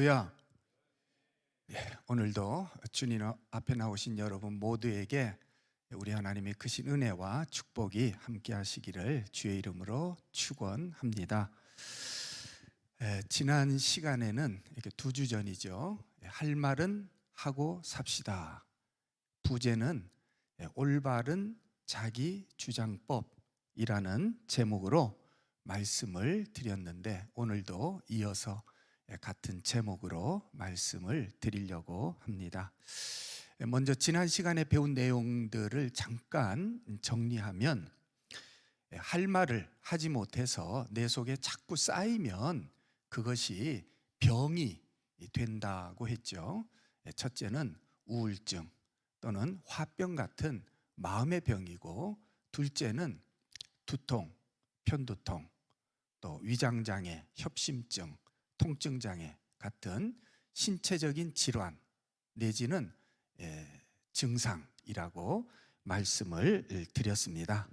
할렐루야. 오늘도 주님 앞에 나오신 여러분 모두에게 우리 하나님의 크신 은혜와 축복이 함께 하시기를 주의 이름으로 축원합니다. 지난 시간에는 이렇게 두 주 전이죠. 할 말은 하고 삽시다. 부제는 올바른 자기 주장법이라는 제목으로 말씀을 드렸는데, 오늘도 이어서 같은 제목으로 말씀을 드리려고 합니다. 먼저 지난 시간에 배운 내용들을 잠깐 정리하면, 할 말을 하지 못해서 내 속에 자꾸 쌓이면 그것이 병이 된다고 했죠. 첫째는 우울증 또는 화병 같은 마음의 병이고, 둘째는 두통, 편두통, 또 위장장애, 협심증, 통증장애 같은 신체적인 질환 내지는 증상이라고 말씀을 드렸습니다.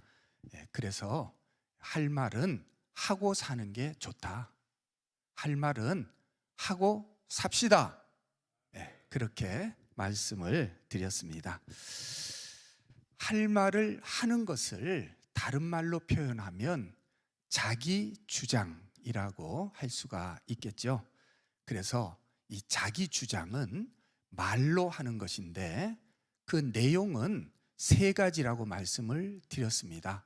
그래서 할 말은 하고 사는 게 좋다. 할 말은 하고 삽시다. 그렇게 말씀을 드렸습니다. 할 말을 하는 것을 다른 말로 표현하면 자기 주장이라고 할 수가 있겠죠. 그래서 이 자기 주장은 말로 하는 것인데, 그 내용은 세 가지라고 말씀을 드렸습니다.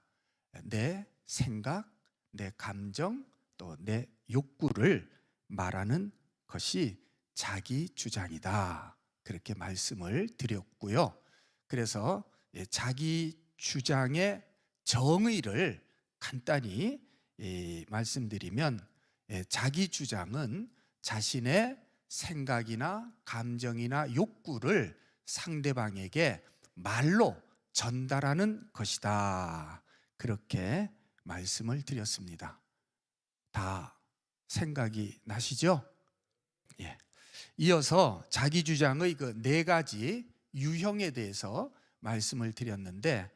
내 생각, 내 감정, 또 내 욕구를 말하는 것이 자기 주장이다. 그렇게 말씀을 드렸고요. 그래서 자기 주장의 정의를 간단히 말씀드리면, 자기 주장은 자신의 생각이나 감정이나 욕구를 상대방에게 말로 전달하는 것이다. 그렇게 말씀을 드렸습니다. 다 생각이 나시죠? 이어서 자기 주장의 그 네 가지 유형에 대해서 말씀을 드렸는데,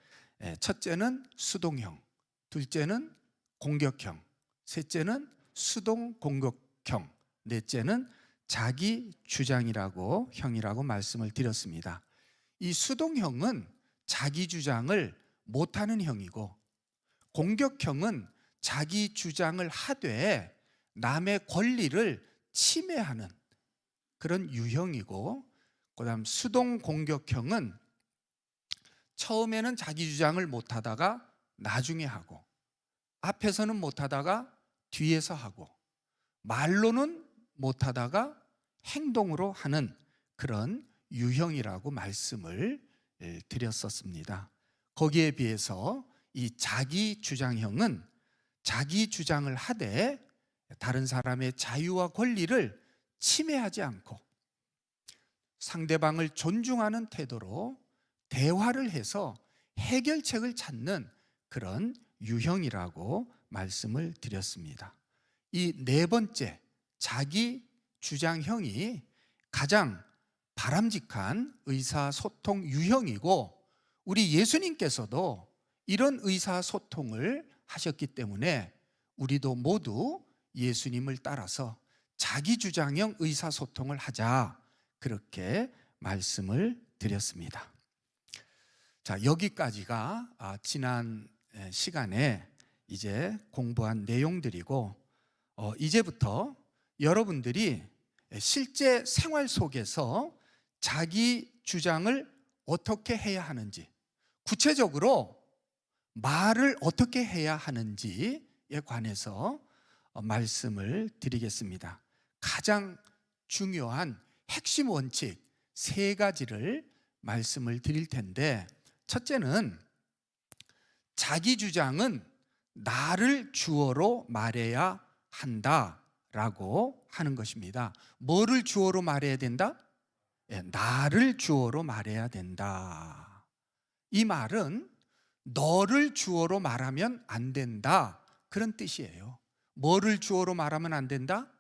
첫째는 수동형, 둘째는 공격형, 셋째는 수동 공격형, 넷째는 자기 주장이라고 형이라고 말씀을 드렸습니다. 이 수동형은 자기 주장을 못하는 형이고, 공격형은 자기 주장을 하되 남의 권리를 침해하는 그런 유형이고, 그다음 수동 공격형은 처음에는 자기 주장을 못하다가 나중에 하고, 앞에서는 못하다가 뒤에서 하고, 말로는 못하다가 행동으로 하는 그런 유형이라고 말씀을 드렸었습니다. 거기에 비해서 이 자기 주장형은 자기 주장을 하되 다른 사람의 자유와 권리를 침해하지 않고 상대방을 존중하는 태도로 대화를 해서 해결책을 찾는 그런 유형이라고 말씀을 드렸습니다. 이 네 번째 자기 주장형이 가장 바람직한 의사소통 유형이고, 우리 예수님께서도 이런 의사소통을 하셨기 때문에 우리도 모두 예수님을 따라서 자기 주장형 의사소통을 하자, 그렇게 말씀을 드렸습니다. 자, 여기까지가 지난 시간에 이제 공부한 내용들이고, 이제부터 여러분들이 실제 생활 속에서 자기 주장을 어떻게 해야 하는지, 구체적으로 말을 어떻게 해야 하는지에 관해서 말씀을 드리겠습니다. 가장 중요한 핵심 원칙 세 가지를 말씀을 드릴 텐데, 첫째는 자기 주장은 나를 주어로 말해야 한다라고 하는 것입니다. 뭐를 주어로 말해야 된다? 나를 주어로 말해야 된다. 이 말은 너를 주어로 말하면 안 된다, 그런 뜻이에요. 뭐를 주어로 말하면 안 된다?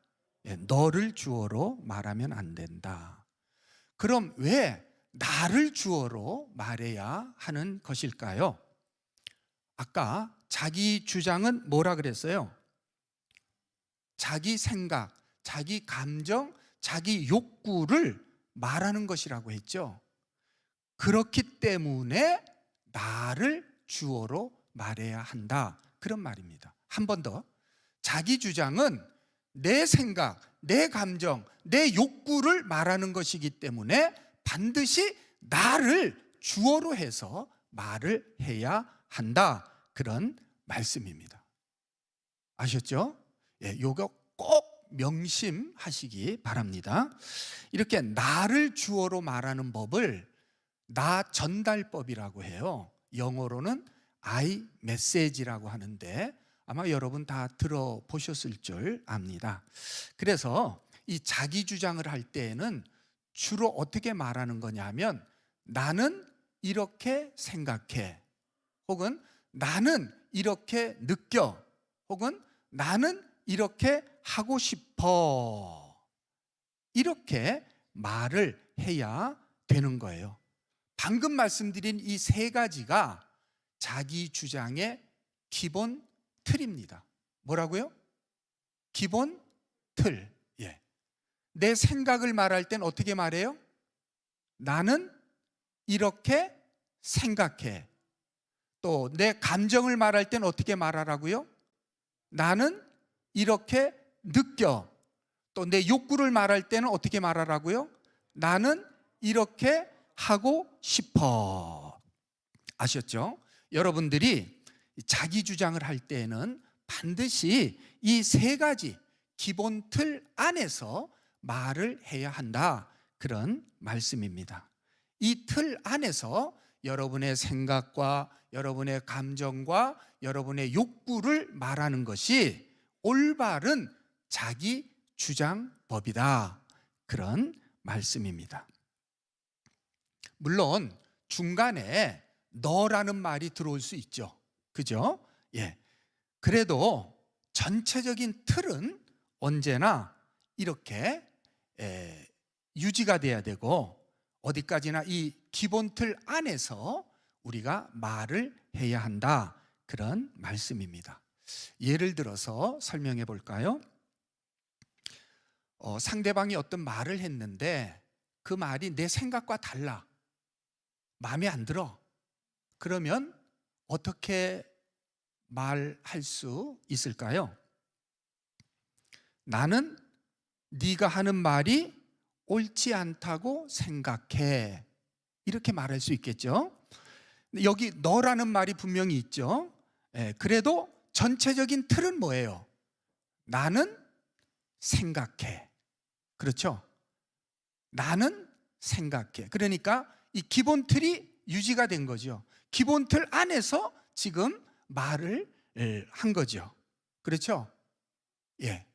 너를 주어로 말하면 안 된다. 그럼 왜 나를 주어로 말해야 하는 것일까요? 아까 자기 주장은 뭐라 그랬어요? 자기 생각, 자기 감정, 자기 욕구를 말하는 것이라고 했죠. 그렇기 때문에 나를 주어로 말해야 한다, 그런 말입니다. 한 번 더, 자기 주장은 내 생각, 내 감정, 내 욕구를 말하는 것이기 때문에 반드시 나를 주어로 해서 말을 해야 한다, 그런 말씀입니다. 아셨죠? 예, 요거 꼭 명심하시기 바랍니다. 이렇게 나를 주어로 말하는 법을 나 전달법이라고 해요. 영어로는 I message라고 하는데 아마 여러분 다 들어보셨을 줄 압니다. 그래서 이 자기 주장을 할 때에는 주로 어떻게 말하는 거냐면, 나는 이렇게 생각해, 혹은 나는 이렇게 느껴, 혹은 나는 이렇게 하고 싶어, 이렇게 말을 해야 되는 거예요. 방금 말씀드린 이 세 가지가 자기 주장의 기본 틀입니다. 뭐라고요? 기본 틀. 예. 내 생각을 말할 땐 어떻게 말해요? 나는 이렇게 생각해. 또 내 감정을 말할 땐 어떻게 말하라고요? 나는 이렇게 느껴. 또 내 욕구를 말할 때는 어떻게 말하라고요? 나는 이렇게 하고 싶어. 아셨죠? 여러분들이 자기 주장을 할 때에는 반드시 이 세 가지 기본 틀 안에서 말을 해야 한다, 그런 말씀입니다. 이 틀 안에서 여러분의 생각과 여러분의 감정과 여러분의 욕구를 말하는 것이 올바른 자기 주장법이다, 그런 말씀입니다. 물론 중간에 너라는 말이 들어올 수 있죠. 그죠? 예. 그래도 전체적인 틀은 언제나 이렇게 유지가 돼야 되고, 어디까지나 이 기본 틀 안에서 우리가 말을 해야 한다, 그런 말씀입니다. 예를 들어서 설명해 볼까요? 상대방이 어떤 말을 했는데 그 말이 내 생각과 달라, 마음에 안 들어. 그러면 어떻게 말할 수 있을까요? 나는 네가 하는 말이 옳지 않다고 생각해, 이렇게 말할 수 있겠죠. 여기 너라는 말이 분명히 있죠. 그래도 전체적인 틀은 뭐예요? 나는 생각해. 그렇죠? 나는 생각해. 그러니까 이 기본 틀이 유지가 된 거죠. 기본 틀 안에서 지금 말을 한 거죠. 그렇죠? 예.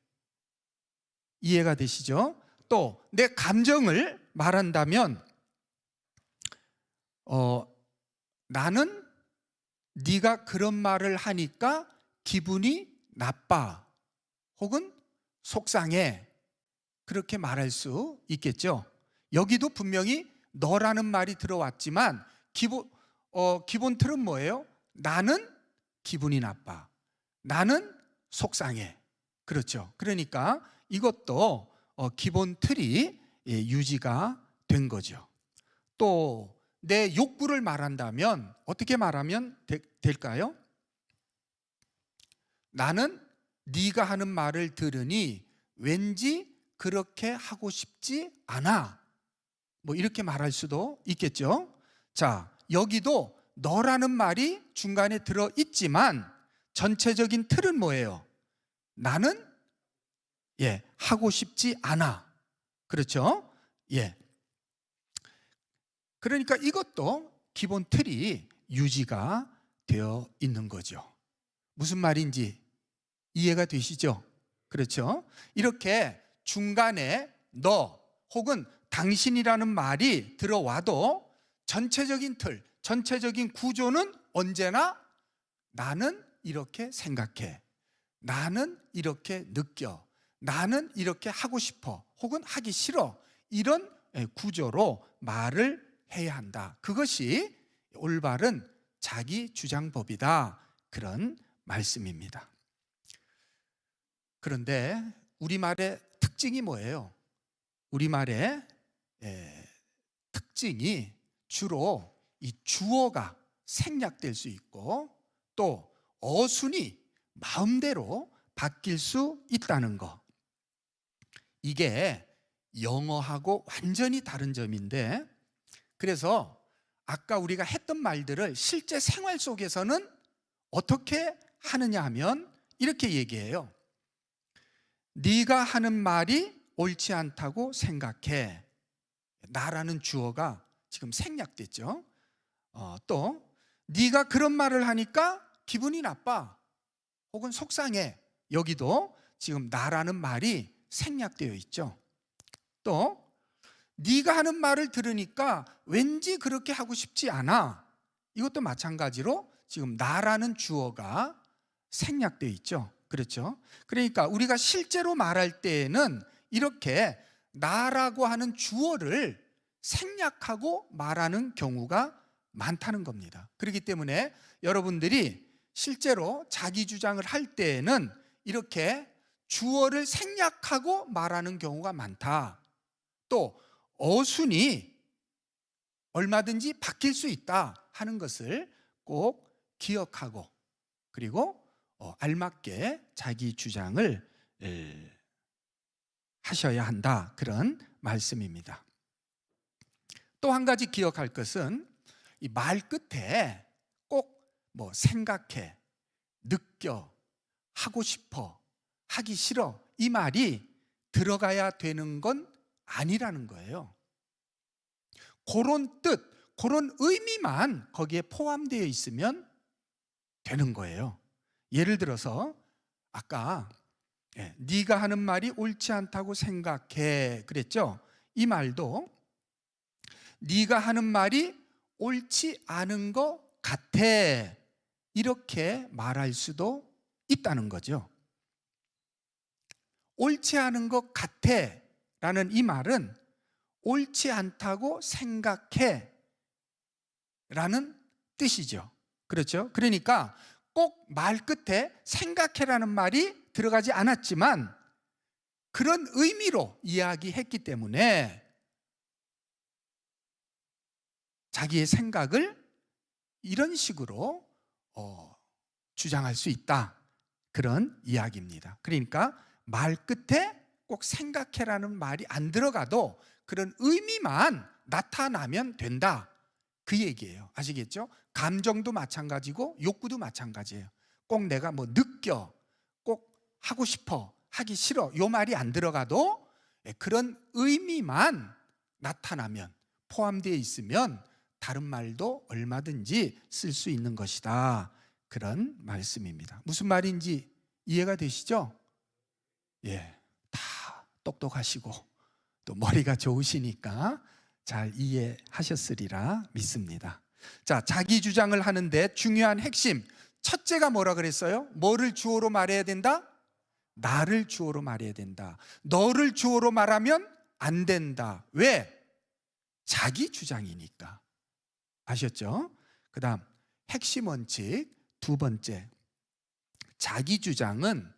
이해가 되시죠? 또 내 감정을 말한다면 나는 네가 그런 말을 하니까 기분이 나빠, 혹은 속상해, 그렇게 말할 수 있겠죠. 여기도 분명히 너라는 말이 들어왔지만 기본 틀은 뭐예요? 나는 기분이 나빠, 나는 속상해. 그렇죠. 그러니까 이것도 기본 틀이 유지가 된 거죠. 또 내 욕구를 말한다면 어떻게 말하면 될까요? 나는 네가 하는 말을 들으니 왠지 그렇게 하고 싶지 않아, 뭐 이렇게 말할 수도 있겠죠. 자, 여기도 너라는 말이 중간에 들어있지만 전체적인 틀은 뭐예요? 나는 하고 싶지 않아. 그렇죠? 예. 그러니까 이것도 기본 틀이 유지가 되어 있는 거죠. 무슨 말인지 이해가 되시죠? 그렇죠? 이렇게 중간에 너 혹은 당신이라는 말이 들어와도 전체적인 틀, 전체적인 구조는 언제나 나는 이렇게 생각해, 나는 이렇게 느껴, 나는 이렇게 하고 싶어, 혹은 하기 싫어, 이런 구조로 말을 해야 한다. 그것이 올바른 자기 주장법이다, 그런 말씀입니다. 그런데 우리말의 특징이 뭐예요? 우리말의 특징이 주로 이 주어가 생략될 수 있고 또 어순이 마음대로 바뀔 수 있다는 거. 이게 영어하고 완전히 다른 점인데, 그래서 아까 우리가 했던 말들을 실제 생활 속에서는 어떻게 하느냐 하면 이렇게 얘기해요. 네가 하는 말이 옳지 않다고 생각해. 나라는 주어가 지금 생략됐죠. 또 네가 그런 말을 하니까 기분이 나빠 혹은 속상해. 여기도 지금 나라는 말이 생략되어 있죠. 또 네가 하는 말을 들으니까 왠지 그렇게 하고 싶지 않아. 이것도 마찬가지로 지금 나라는 주어가 생략되어 있죠. 그렇죠? 그러니까 우리가 실제로 말할 때에는 이렇게 나라고 하는 주어를 생략하고 말하는 경우가 많다는 겁니다. 그렇기 때문에 여러분들이 실제로 자기 주장을 할 때에는 이렇게 주어를 생략하고 말하는 경우가 많다. 또 어순이 얼마든지 바뀔 수 있다 하는 것을 꼭 기억하고, 그리고 알맞게 자기 주장을 하셔야 한다, 그런 말씀입니다. 또 한 가지 기억할 것은 이 말 끝에 꼭 생각해, 느껴, 하고 싶어, 하기 싫어 이 말이 들어가야 되는 건 아니라는 거예요. 그런 뜻, 그런 의미만 거기에 포함되어 있으면 되는 거예요. 예를 들어서 아까 네가 하는 말이 옳지 않다고 생각해 그랬죠. 이 말도 네가 하는 말이 옳지 않은 것 같아 이렇게 말할 수도 있다는 거죠. 옳지 않은 것 같아 라는 이 말은 옳지 않다고 생각해 라는 뜻이죠. 그렇죠? 그러니까 꼭 말 끝에 생각해라는 말이 들어가지 않았지만 그런 의미로 이야기했기 때문에 자기의 생각을 이런 식으로 주장할 수 있다, 그런 이야기입니다. 그러니까 말 끝에 꼭 생각해라는 말이 안 들어가도 그런 의미만 나타나면 된다, 그 얘기예요. 아시겠죠? 감정도 마찬가지고 욕구도 마찬가지예요. 꼭 내가 느껴, 꼭 하고 싶어, 하기 싫어 요 말이 안 들어가도 그런 의미만 나타나면, 포함되어 있으면 다른 말도 얼마든지 쓸 수 있는 것이다, 그런 말씀입니다. 무슨 말인지 이해가 되시죠? 예, 다 똑똑하시고 또 머리가 좋으시니까 잘 이해하셨으리라 믿습니다. 자, 자기 주장을 하는데 중요한 핵심, 첫째가 뭐라 그랬어요? 뭐를 주어로 말해야 된다? 나를 주어로 말해야 된다. 너를 주어로 말하면 안 된다. 왜? 자기 주장이니까. 아셨죠? 그 다음 핵심 원칙 두 번째, 자기 주장은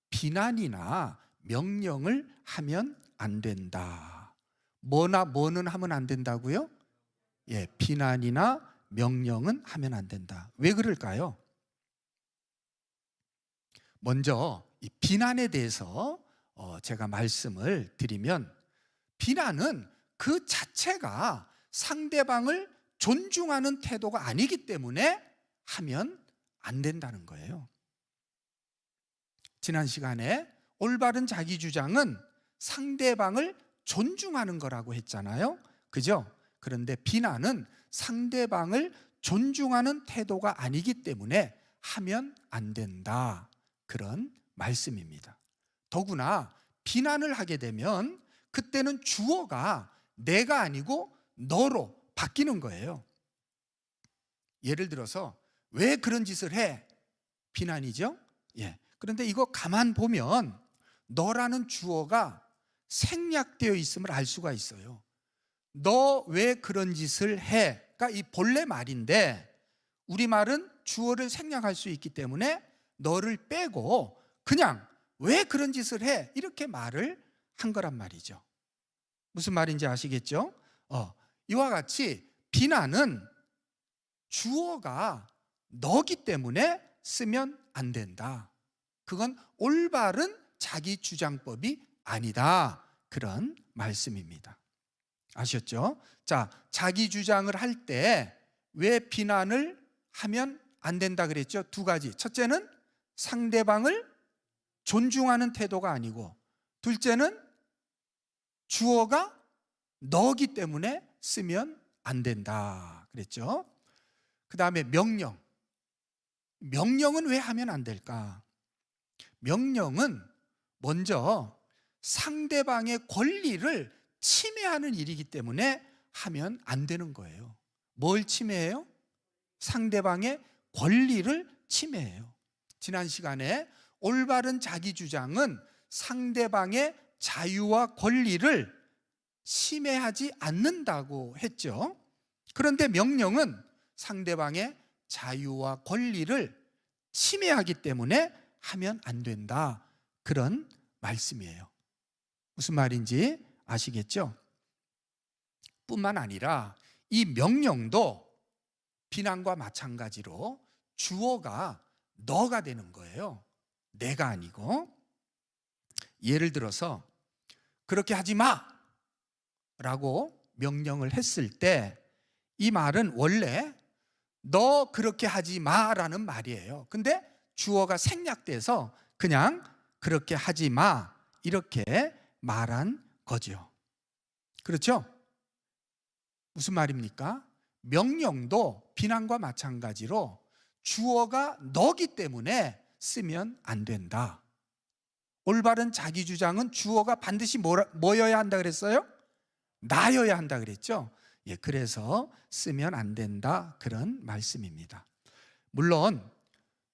비난이나 명령을 하면 안 된다. 뭐는 하면 안 된다고요? 예, 비난이나 명령은 하면 안 된다. 왜 그럴까요? 먼저 이 비난에 대해서 제가 말씀을 드리면, 비난은 그 자체가 상대방을 존중하는 태도가 아니기 때문에 하면 안 된다는 거예요. 지난 시간에 올바른 자기 주장은 상대방을 존중하는 거라고 했잖아요. 그죠? 그런데 비난은 상대방을 존중하는 태도가 아니기 때문에 하면 안 된다, 그런 말씀입니다. 더구나 비난을 하게 되면 그때는 주어가 내가 아니고 너로 바뀌는 거예요. 예를 들어서 왜 그런 짓을 해? 비난이죠? 예. 그런데 이거 가만 보면 너라는 주어가 생략되어 있음을 알 수가 있어요. 너 왜 그런 짓을 해?가 이 본래 말인데 우리말은 주어를 생략할 수 있기 때문에 너를 빼고 그냥 왜 그런 짓을 해? 이렇게 말을 한 거란 말이죠. 무슨 말인지 아시겠죠? 이와 같이 비난은 주어가 너기 때문에 쓰면 안 된다. 그건 올바른 자기 주장법이 아니다. 그런 말씀입니다. 아셨죠? 자, 자기 주장을 할 때 왜 비난을 하면 안 된다 그랬죠? 두 가지. 첫째는 상대방을 존중하는 태도가 아니고, 둘째는 주어가 너기 때문에 쓰면 안 된다 그랬죠? 그 다음에 명령. 명령은 왜 하면 안 될까? 명령은 먼저 상대방의 권리를 침해하는 일이기 때문에 하면 안 되는 거예요. 뭘 침해해요? 상대방의 권리를 침해해요. 지난 시간에 올바른 자기 주장은 상대방의 자유와 권리를 침해하지 않는다고 했죠. 그런데 명령은 상대방의 자유와 권리를 침해하기 때문에 하면 안 된다. 그런 말씀이에요. 무슨 말인지 아시겠죠? 뿐만 아니라 이 명령도 비난과 마찬가지로 주어가 너가 되는 거예요. 내가 아니고. 예를 들어서 그렇게 하지 마 라고 명령을 했을 때 이 말은 원래 너 그렇게 하지 마라는 말이에요. 근데 주어가 생략돼서 그냥 그렇게 하지 마 이렇게 말한 거죠. 그렇죠? 무슨 말입니까? 명령도 비난과 마찬가지로 주어가 너기 때문에 쓰면 안 된다. 올바른 자기 주장은 주어가 반드시 뭐여야 한다 그랬어요? 나여야 한다 그랬죠? 예, 그래서 쓰면 안 된다 그런 말씀입니다. 물론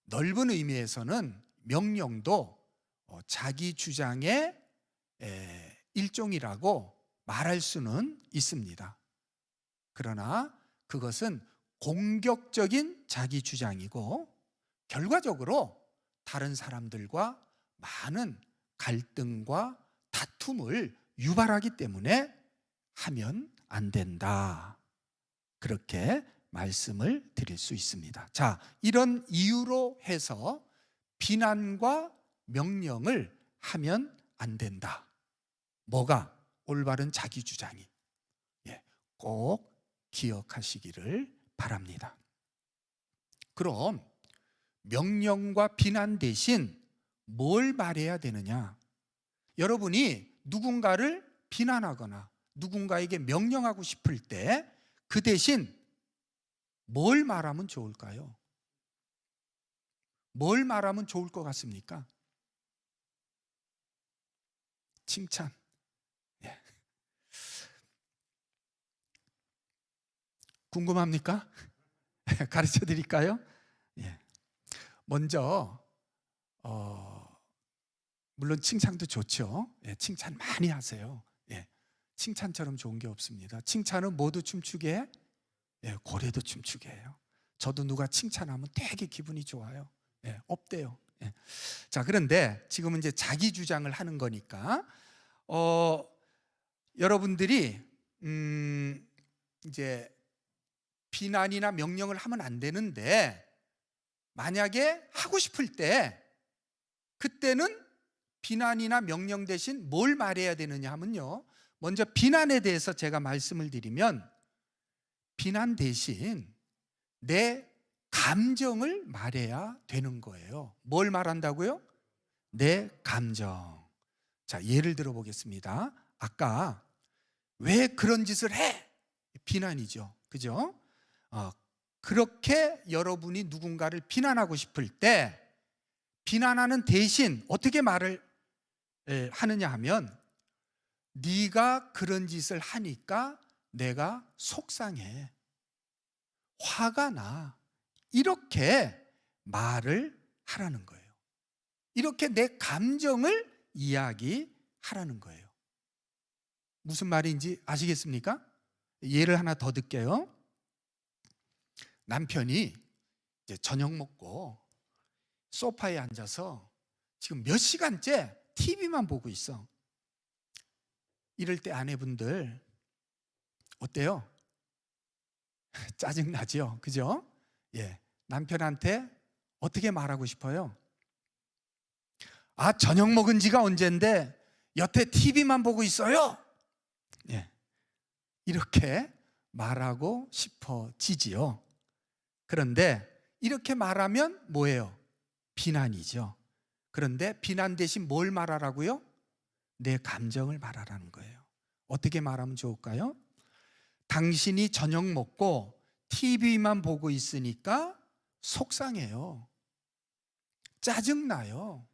넓은 의미에서는 명령도 자기 주장의 일종이라고 말할 수는 있습니다. 그러나 그것은 공격적인 자기 주장이고 결과적으로 다른 사람들과 많은 갈등과 다툼을 유발하기 때문에 하면 안 된다. 그렇게 말씀을 드릴 수 있습니다. 자, 이런 이유로 해서 비난과 명령을 하면 안 된다. 뭐가? 올바른 자기 주장이. 꼭 기억하시기를 바랍니다. 그럼 명령과 비난 대신 뭘 말해야 되느냐? 여러분이 누군가를 비난하거나 누군가에게 명령하고 싶을 때 그 대신 뭘 말하면 좋을까요? 뭘 말하면 좋을 것 같습니까? 칭찬. 예. 궁금합니까? 가르쳐 드릴까요? 예. 먼저 물론 칭찬도 좋죠. 예, 칭찬 많이 하세요. 예, 칭찬처럼 좋은 게 없습니다. 칭찬은 모두 춤추게 해? 예, 고래도 춤추게 해요. 저도 누가 칭찬하면 되게 기분이 좋아요. 예, 없대요. 예. 자, 그런데 지금은 이제 자기 주장을 하는 거니까 여러분들이 이제 비난이나 명령을 하면 안 되는데 만약에 하고 싶을 때 그때는 비난이나 명령 대신 뭘 말해야 되느냐 하면요, 먼저 비난에 대해서 제가 말씀을 드리면 비난 대신 내 감정을 말해야 되는 거예요. 뭘 말한다고요? 내 감정. 자, 예를 들어 보겠습니다. 아까 왜 그런 짓을 해? 비난이죠. 그죠? 그렇게 여러분이 누군가를 비난하고 싶을 때 비난하는 대신 어떻게 말을 하느냐 하면 네가 그런 짓을 하니까 내가 속상해, 화가 나, 이렇게 말을 하라는 거예요. 이렇게 내 감정을 이야기하라는 거예요. 무슨 말인지 아시겠습니까? 예를 하나 더 들게요. 남편이 이제 저녁 먹고 소파에 앉아서 지금 몇 시간째 TV만 보고 있어. 이럴 때 아내분들 어때요? 짜증나죠? 그죠? 예. 남편한테 어떻게 말하고 싶어요? 아, 저녁 먹은 지가 언젠데 여태 TV만 보고 있어요? 예. 이렇게 말하고 싶어지지요. 그런데 이렇게 말하면 뭐예요? 비난이죠. 그런데 비난 대신 뭘 말하라고요? 내 감정을 말하라는 거예요. 어떻게 말하면 좋을까요? 당신이 저녁 먹고 TV만 보고 있으니까 속상해요. 짜증나요.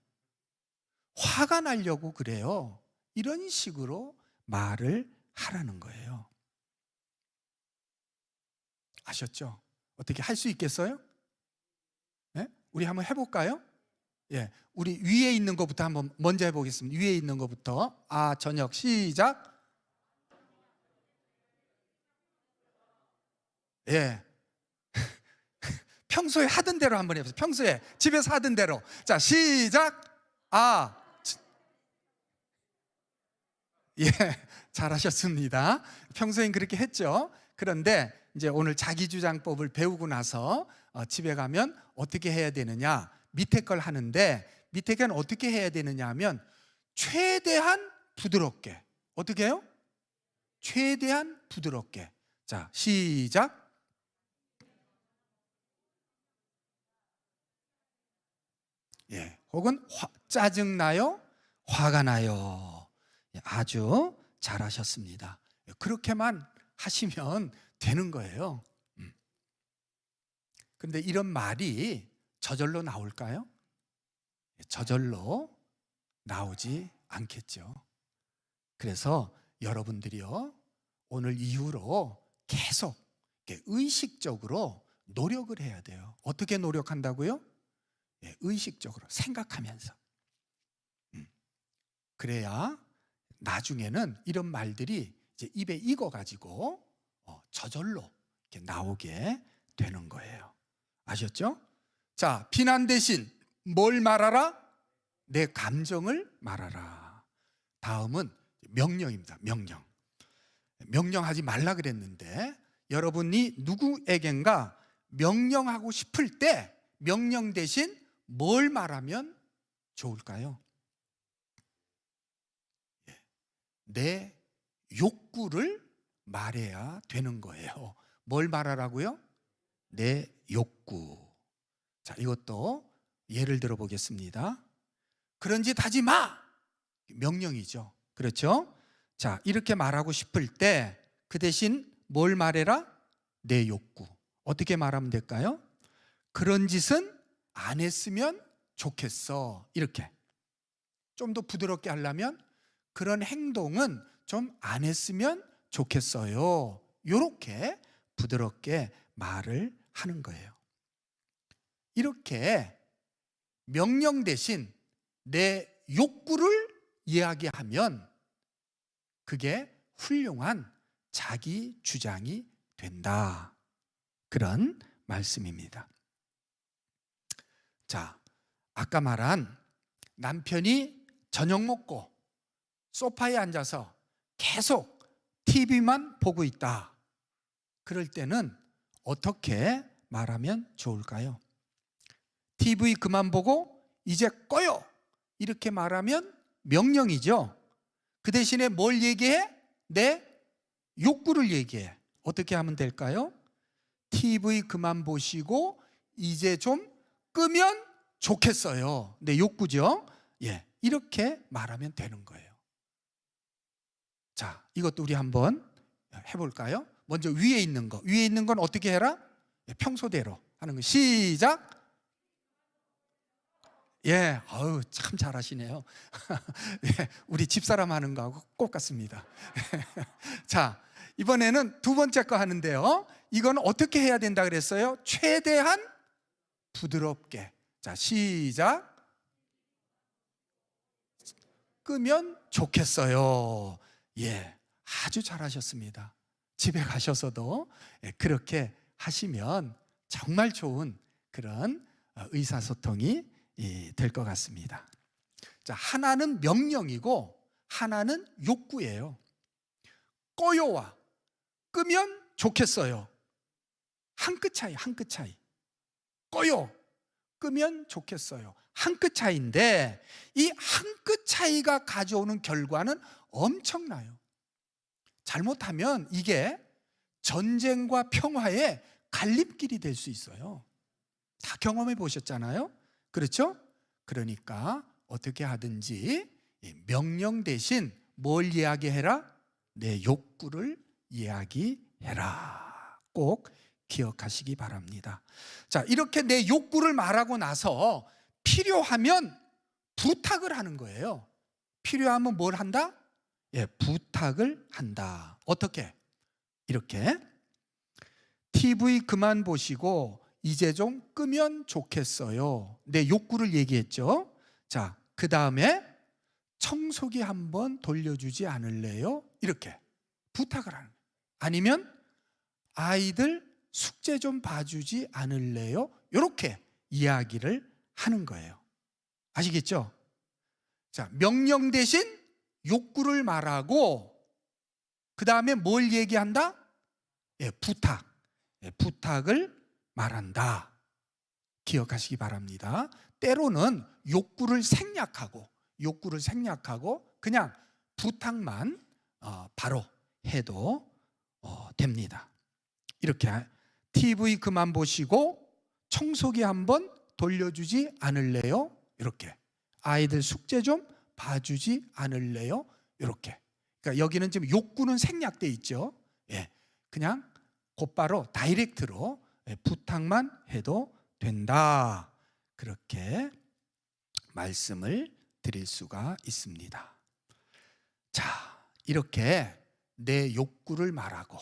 화가 나려고 그래요. 이런 식으로 말을 하라는 거예요. 아셨죠? 어떻게 할 수 있겠어요? 네? 우리 한번 해볼까요? 예, 우리 위에 있는 것부터 한번 먼저 해보겠습니다. 위에 있는 것부터. 아, 저녁 시작. 예. 평소에 하던 대로 한번 해보세요. 평소에 집에서 하던 대로. 자, 시작. 아, 예, 잘하셨습니다. 평소엔 그렇게 했죠. 그런데 이제 오늘 자기주장법을 배우고 나서 집에 가면 어떻게 해야 되느냐, 밑에 걸 하는데 밑에 건 어떻게 해야 되느냐 하면 최대한 부드럽게. 어떻게 해요? 최대한 부드럽게. 자, 시작. 예, 혹은 짜증나요? 화가 나요. 예, 아주 잘하셨습니다. 그렇게만 하시면 되는 거예요. 그런데 이런 말이 저절로 나올까요? 저절로 나오지 않겠죠. 그래서 여러분들이요, 오늘 이후로 계속 의식적으로 노력을 해야 돼요. 어떻게 노력한다고요? 예, 의식적으로 생각하면서. 그래야 나중에는 이런 말들이 이제 입에 익어가지고 저절로 이렇게 나오게 되는 거예요. 아셨죠? 자, 비난 대신 뭘 말하라? 내 감정을 말하라. 다음은 명령입니다. 명령. 명령하지 말라 그랬는데 여러분이 누구에겐가 명령하고 싶을 때 명령 대신 뭘 말하면 좋을까요? 내 욕구를 말해야 되는 거예요. 뭘 말하라고요? 내 욕구. 자, 이것도 예를 들어 보겠습니다. 그런 짓 하지 마! 명령이죠. 그렇죠? 자, 이렇게 말하고 싶을 때 그 대신 뭘 말해라? 내 욕구. 어떻게 말하면 될까요? 그런 짓은 안 했으면 좋겠어. 이렇게. 좀 더 부드럽게 하려면 그런 행동은 좀 안 했으면 좋겠어요. 이렇게 부드럽게 말을 하는 거예요. 이렇게 명령 대신 내 욕구를 이야기하면 그게 훌륭한 자기 주장이 된다. 그런 말씀입니다. 자, 아까 말한 남편이 저녁 먹고 소파에 앉아서 계속 TV만 보고 있다. 그럴 때는 어떻게 말하면 좋을까요? TV 그만 보고 이제 꺼요. 이렇게 말하면 명령이죠. 그 대신에 뭘 얘기해? 내 욕구를 얘기해. 어떻게 하면 될까요? TV 그만 보시고 이제 좀 끄면 좋겠어요. 내 욕구죠. 예, 이렇게 말하면 되는 거예요. 자, 이것도 우리 한번 해볼까요? 먼저 위에 있는 거. 위에 있는 건 어떻게 해라? 평소대로 하는 거. 시작. 예, 어우, 참 잘하시네요. 예, 우리 집사람 하는 거하고 똑같습니다. 자, 이번에는 두 번째 거 하는데요. 이건 어떻게 해야 된다 그랬어요? 최대한 부드럽게. 자, 시작. 끄면 좋겠어요. 예, 아주 잘하셨습니다. 집에 가셔서도 그렇게 하시면 정말 좋은 그런 의사소통이 될 것 같습니다. 자, 하나는 명령이고 하나는 욕구예요. 꺼요와 끄면 좋겠어요. 한 끗 차이, 한 끗 차이. 꺼요, 끄면 좋겠어요. 한 끗 차이인데 이 한 끗 차이가 가져오는 결과는 엄청나요. 잘못하면 이게 전쟁과 평화의 갈림길이 될 수 있어요. 다 경험해 보셨잖아요. 그렇죠? 그러니까 어떻게 하든지 명령 대신 뭘 이야기해라? 내 욕구를 이야기해라. 꼭 기억하시기 바랍니다. 자, 이렇게 내 욕구를 말하고 나서 필요하면 부탁을 하는 거예요. 필요하면 뭘 한다? 부탁을 한다. 어떻게? 이렇게 TV 그만 보시고 이제 좀 끄면 좋겠어요. 내 욕구를 얘기했죠. 자, 그 다음에 청소기 한번 돌려주지 않을래요? 이렇게 부탁을 하는 거예요. 아니면 아이들 숙제 좀 봐주지 않을래요? 이렇게 이야기를 하는 거예요. 아시겠죠? 자, 명령 대신 욕구를 말하고 그 다음에 뭘 얘기한다? 부탁. 부탁을 말한다. 기억하시기 바랍니다. 때로는 욕구를 생략하고 그냥 부탁만 바로 해도 됩니다. 이렇게 TV 그만 보시고 청소기 한번 돌려주지 않을래요? 이렇게 아이들 숙제 좀 봐주지 않을래요? 이렇게. 그러니까 여기는 지금 욕구는 생략돼 있죠. 그냥 곧바로 다이렉트로 부탁만 해도 된다. 그렇게 말씀을 드릴 수가 있습니다. 자, 이렇게 내 욕구를 말하고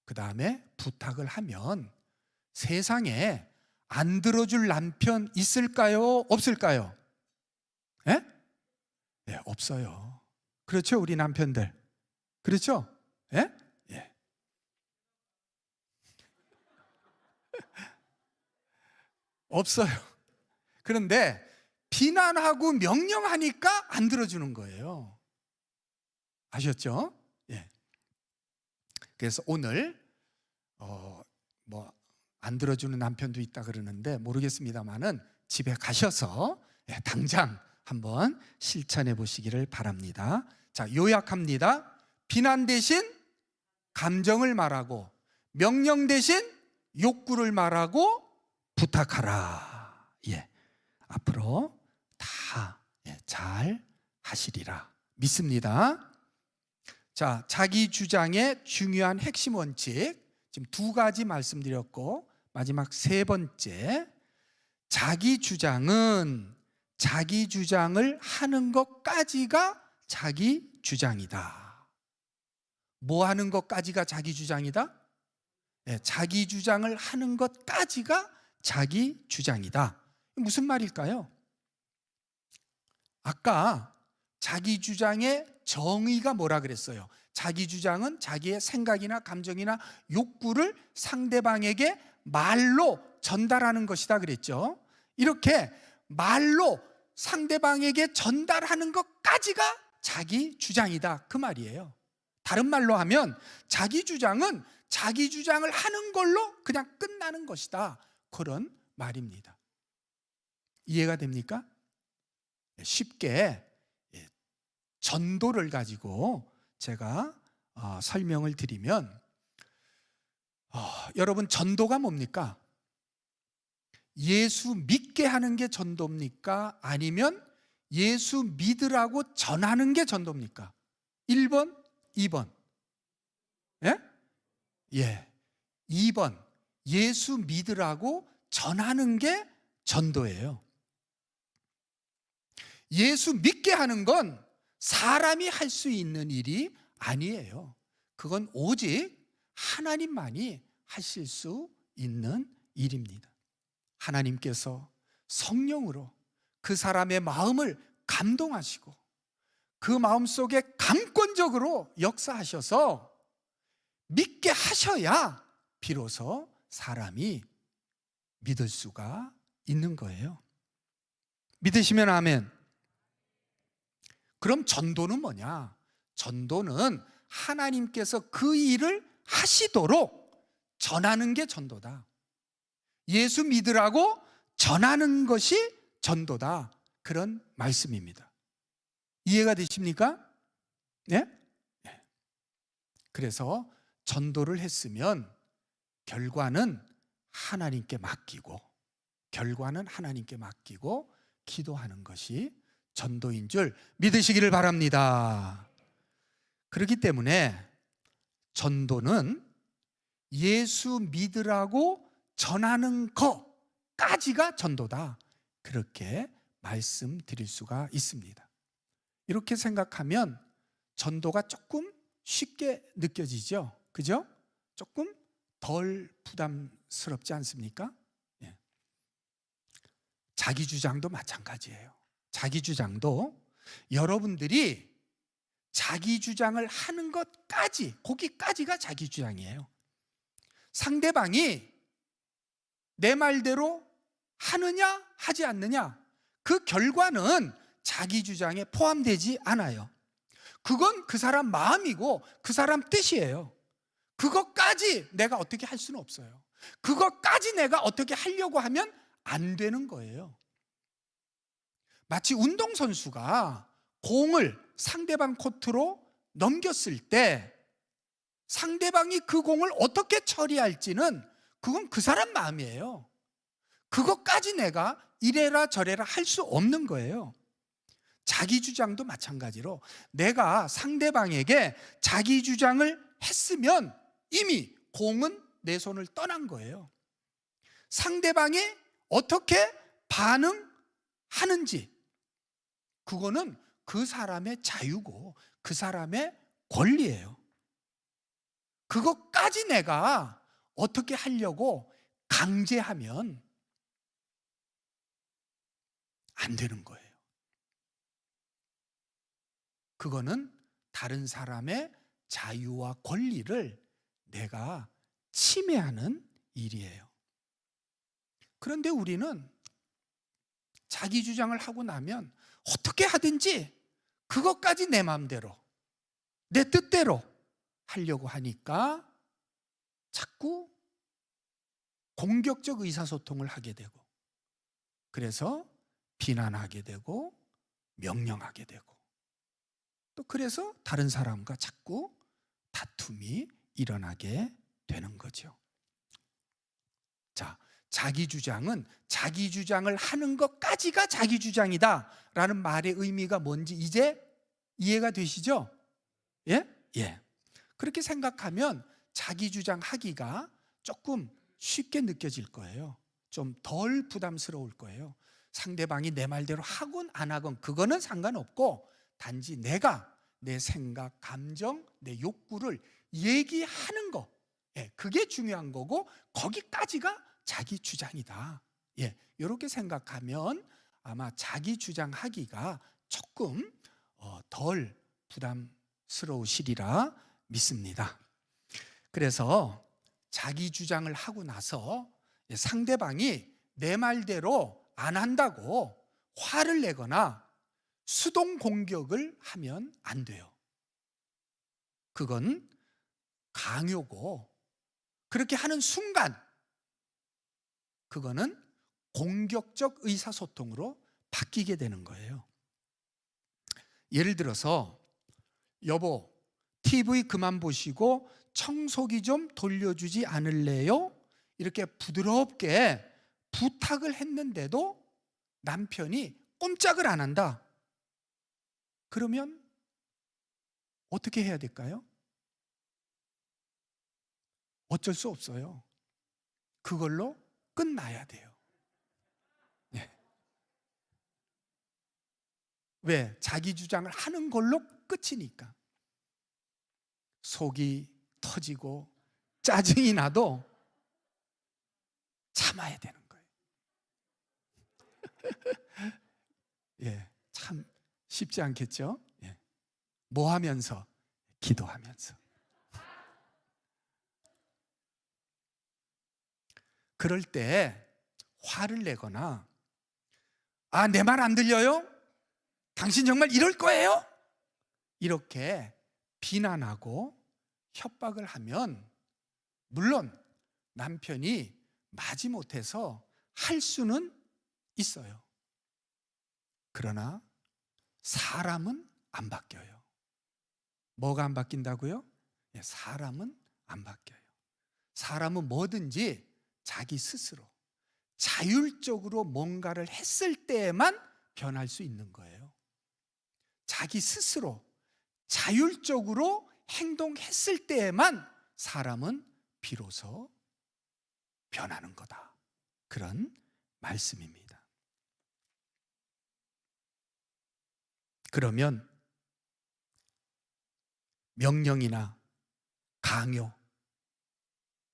그 다음에 부탁을 하면 세상에 안 들어줄 남편 있을까요? 없을까요? 없어요. 그렇죠? 우리 남편들. 그렇죠? 예? 없어요. 그런데 비난하고 명령하니까 안 들어주는 거예요. 아셨죠? 그래서 오늘 안 들어주는 남편도 있다 그러는데 모르겠습니다만은 집에 가셔서 당장 한번 실천해 보시기를 바랍니다. 자, 요약합니다. 비난 대신 감정을 말하고 명령 대신 욕구를 말하고 부탁하라. 앞으로 다 잘 하시리라 믿습니다. 자, 자기 주장의 중요한 핵심 원칙 지금 두 가지 말씀드렸고 마지막 세 번째, 자기 주장은 자기 주장을 하는 것까지가 자기 주장이다. 뭐 하는 것까지가 자기 주장이다? 자기 주장을 하는 것까지가 자기 주장이다. 무슨 말일까요? 아까 자기 주장의 정의가 뭐라 그랬어요? 자기 주장은 자기의 생각이나 감정이나 욕구를 상대방에게 말로 전달하는 것이다 그랬죠. 이렇게 말로 상대방에게 전달하는 것까지가 자기 주장이다 그 말이에요. 다른 말로 하면 자기 주장은 자기 주장을 하는 걸로 그냥 끝나는 것이다, 그런 말입니다. 이해가 됩니까? 쉽게 전도를 가지고 제가 설명을 드리면 여러분, 전도가 뭡니까? 예수 믿게 하는 게 전도입니까? 아니면 예수 믿으라고 전하는 게 전도입니까? 1번, 2번. 2번. 예수 믿으라고 전하는 게 전도예요. 예수 믿게 하는 건 사람이 할 수 있는 일이 아니에요. 그건 오직 하나님만이 하실 수 있는 일입니다. 하나님께서 성령으로 그 사람의 마음을 감동하시고 그 마음 속에 강권적으로 역사하셔서 믿게 하셔야 비로소 사람이 믿을 수가 있는 거예요. 믿으시면 아멘. 그럼 전도는 뭐냐? 전도는 하나님께서 그 일을 하시도록 전하는 게 전도다. 예수 믿으라고 전하는 것이 전도다. 그런 말씀입니다. 이해가 되십니까? 네? 네. 그래서 전도를 했으면 결과는 하나님께 맡기고 기도하는 것이 전도인 줄 믿으시기를 바랍니다. 그렇기 때문에 전도는 예수 믿으라고 전하는 것까지가 전도다. 그렇게 말씀드릴 수가 있습니다. 이렇게 생각하면 전도가 조금 쉽게 느껴지죠? 그죠? 조금 덜 부담스럽지 않습니까? 예. 자기 주장도 마찬가지예요. 자기 주장도 여러분들이 자기 주장을 하는 것까지, 거기까지가 자기 주장이에요. 상대방이 내 말대로 하느냐 하지 않느냐, 그 결과는 자기 주장에 포함되지 않아요. 그건 그 사람 마음이고 그 사람 뜻이에요. 그것까지 내가 어떻게 할 수는 없어요. 그것까지 내가 어떻게 하려고 하면 안 되는 거예요. 마치 운동선수가 공을 상대방 코트로 넘겼을 때 상대방이 그 공을 어떻게 처리할지는 그건 그 사람 마음이에요. 그것까지 내가 이래라 저래라 할 수 없는 거예요. 자기 주장도 마찬가지로 내가 상대방에게 자기 주장을 했으면 이미 공은 내 손을 떠난 거예요. 상대방이 어떻게 반응하는지 그거는 그 사람의 자유고 그 사람의 권리예요. 그것까지 내가 어떻게 하려고 강제하면 안 되는 거예요. 그거는 다른 사람의 자유와 권리를 내가 침해하는 일이에요. 그런데 우리는 자기 주장을 하고 나면 어떻게 하든지 그것까지 내 마음대로, 내 뜻대로 하려고 하니까 자꾸 공격적 의사소통을 하게 되고, 그래서 비난하게 되고 명령하게 되고, 또 그래서 다른 사람과 자꾸 다툼이 일어나게 되는 거죠. 자, 자기 주장은 자기 주장을 하는 것까지가 자기 주장이다 라는 말의 의미가 뭔지 이제 이해가 되시죠? 예? 예. 그렇게 생각하면 자기 주장하기가 조금 쉽게 느껴질 거예요. 좀 덜 부담스러울 거예요. 상대방이 내 말대로 하건 안 하건 그거는 상관없고 단지 내가 내 생각, 감정, 내 욕구를 얘기하는 거, 그게 중요한 거고 거기까지가 자기 주장이다. 이렇게 생각하면 아마 자기 주장하기가 조금 덜 부담스러우시리라 믿습니다. 그래서 자기 주장을 하고 나서 상대방이 내 말대로 안 한다고 화를 내거나 수동 공격을 하면 안 돼요. 그건 강요고, 그렇게 하는 순간 그거는 공격적 의사소통으로 바뀌게 되는 거예요. 예를 들어서 여보, TV 그만 보시고 청소기 좀 돌려주지 않을래요? 이렇게 부드럽게 부탁을 했는데도 남편이 꼼짝을 안 한다. 그러면 어떻게 해야 될까요? 어쩔 수 없어요. 그걸로 끝나야 돼요. 왜? 자기 주장을 하는 걸로 끝이니까. 속이 터지고 짜증이 나도 참아야 되는 거예요. 참 쉽지 않겠죠? 뭐 하면서? 기도하면서. 그럴 때 화를 내거나 내 말 안 들려요? 당신 정말 이럴 거예요? 이렇게 비난하고 협박을 하면 물론 남편이 마지못해서 할 수는 있어요. 그러나 사람은 안 바뀌어요. 뭐가 안 바뀐다고요? 사람은 안 바뀌어요. 사람은 뭐든지 자기 스스로 자율적으로 뭔가를 했을 때에만 변할 수 있는 거예요. 자기 스스로 자율적으로 행동했을 때에만 사람은 비로소 변하는 거다. 그런 말씀입니다. 그러면 명령이나 강요,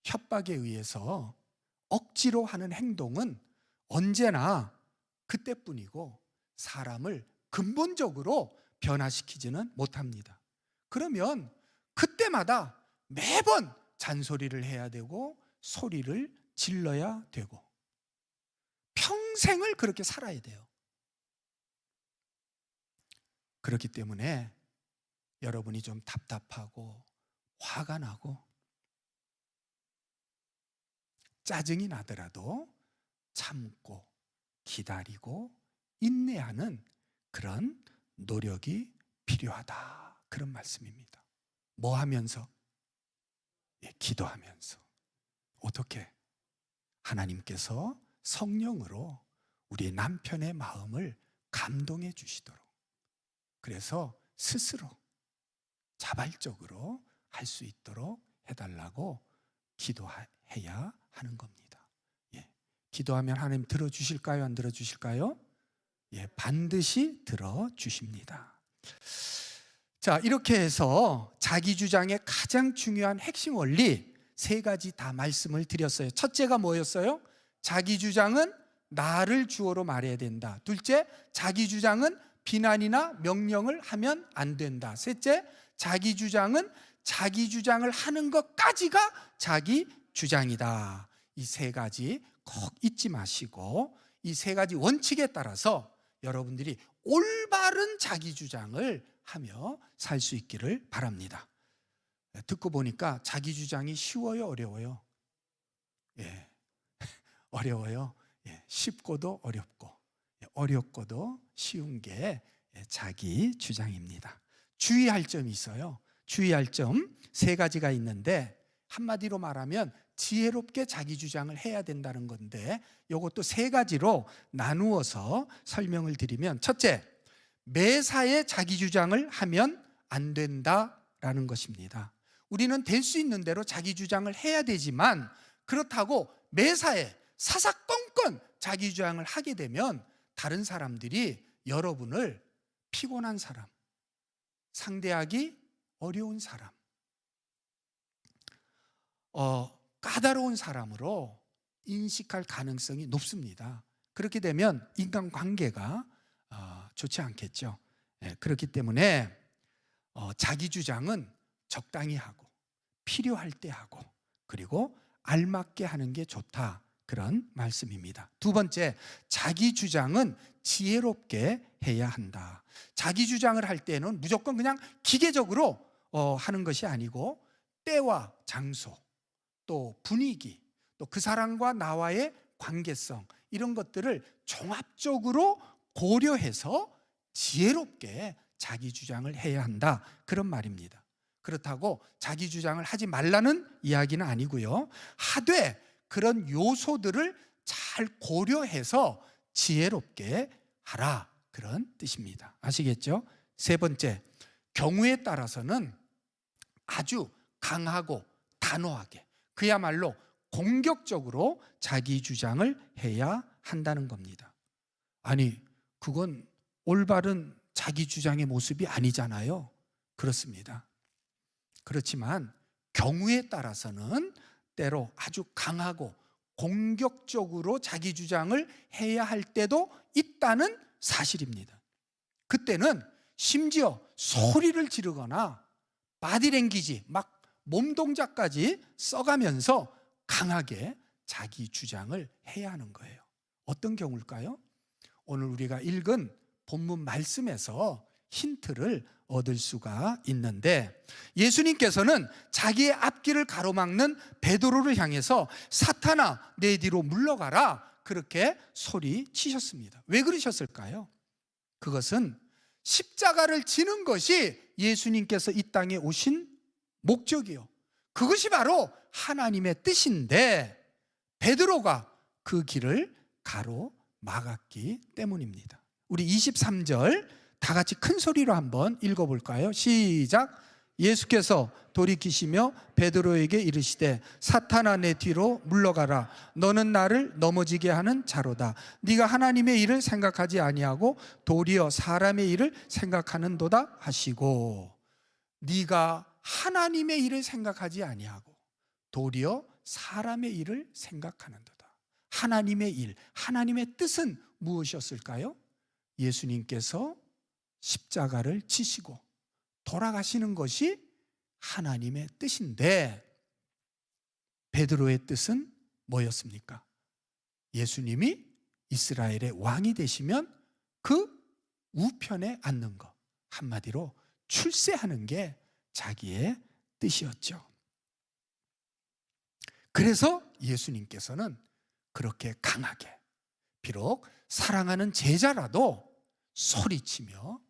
협박에 의해서 억지로 하는 행동은 언제나 그때뿐이고 사람을 근본적으로 변화시키지는 못합니다. 그러면 그때마다 매번 잔소리를 해야 되고 소리를 질러야 되고 평생을 그렇게 살아야 돼요. 그렇기 때문에 여러분이 좀 답답하고 화가 나고 짜증이 나더라도 참고 기다리고 인내하는 그런 노력이 필요하다. 그런 말씀입니다. 뭐 하면서? 기도하면서. 어떻게? 하나님께서 성령으로 우리 남편의 마음을 감동해 주시도록, 그래서 스스로 자발적으로 할 수 있도록 해달라고 기도해야 하는 겁니다. 기도하면 하나님 들어주실까요? 안 들어주실까요? 반드시 들어주십니다. 자, 이렇게 해서 자기 주장의 가장 중요한 핵심 원리 3가지 다 말씀을 드렸어요. 첫째가 뭐였어요? 자기 주장은 나를 주어로 말해야 된다. 둘째, 자기 주장은 비난이나 명령을 하면 안 된다. 셋째, 자기 주장은 자기 주장을 하는 것까지가 자기 주장이다. 이 3가지 꼭 잊지 마시고 이 3가지 원칙에 따라서 여러분들이 올바른 자기 주장을 하며 살 수 있기를 바랍니다. 듣고 보니까 자기 주장이 쉬워요, 어려워요? 어려워요. 쉽고도 어렵고 어렵고도 쉬운 게 자기 주장입니다. 주의할 점이 있어요. 주의할 점 3가지가 있는데 한마디로 말하면 지혜롭게 자기 주장을 해야 된다는 건데 이것도 3가지로 나누어서 설명을 드리면, 첫째, 매사에 자기 주장을 하면 안 된다라는 것입니다. 우리는 될 수 있는 대로 자기 주장을 해야 되지만 그렇다고 매사에 사사건건 자기 주장을 하게 되면 다른 사람들이 여러분을 피곤한 사람, 상대하기 어려운 사람, 까다로운 사람으로 인식할 가능성이 높습니다. 그렇게 되면 인간관계가 좋지 않겠죠. 그렇기 때문에 자기 주장은 적당히 하고 필요할 때 하고 그리고 알맞게 하는 게 좋다. 그런 말씀입니다. 두 번째, 자기 주장은 지혜롭게 해야 한다. 자기 주장을 할 때는 무조건 그냥 기계적으로 하는 것이 아니고 때와 장소, 또 분위기, 또 그 사람과 나와의 관계성, 이런 것들을 종합적으로 고려해서 지혜롭게 자기 주장을 해야 한다. 그런 말입니다. 그렇다고 자기 주장을 하지 말라는 이야기는 아니고요. 하되 그런 요소들을 잘 고려해서 지혜롭게 하라. 그런 뜻입니다. 아시겠죠? 3번째, 경우에 따라서는 아주 강하고 단호하게, 그야말로 공격적으로 자기 주장을 해야 한다는 겁니다. 아니, 그건 올바른 자기 주장의 모습이 아니잖아요. 그렇습니다. 그렇지만 경우에 따라서는 때로 아주 강하고 공격적으로 자기 주장을 해야 할 때도 있다는 사실입니다. 그때는 심지어 소리를 지르거나 바디랭귀지, 막 몸동작까지 써가면서 강하게 자기 주장을 해야 하는 거예요. 어떤 경우일까요? 오늘 우리가 읽은 본문 말씀에서 힌트를 얻을 수가 있는데, 예수님께서는 자기의 앞길을 가로막는 베드로를 향해서 사탄아 내 뒤로 물러가라 그렇게 소리치셨습니다. 왜 그러셨을까요? 그것은 십자가를 지는 것이 예수님께서 이 땅에 오신 목적이요, 그것이 바로 하나님의 뜻인데 베드로가 그 길을 가로막았기 때문입니다. 우리 23절 다 같이 큰 소리로 한번 읽어볼까요? 시작. 예수께서 돌이키시며 베드로에게 이르시되 사탄아 내 뒤로 물러가라. 너는 나를 넘어지게 하는 자로다. 네가 하나님의 일을 생각하지 아니하고 도리어 사람의 일을 생각하는도다 하시고, 네가 하나님의 일을 생각하지 아니하고 도리어 사람의 일을 생각하는도다. 하나님의 일, 하나님의 뜻은 무엇이었을까요? 예수님께서 십자가를 지시고 돌아가시는 것이 하나님의 뜻인데, 베드로의 뜻은 뭐였습니까? 예수님이 이스라엘의 왕이 되시면 그 우편에 앉는 것, 한마디로 출세하는 게 자기의 뜻이었죠. 그래서 예수님께서는 그렇게 강하게, 비록 사랑하는 제자라도 소리치며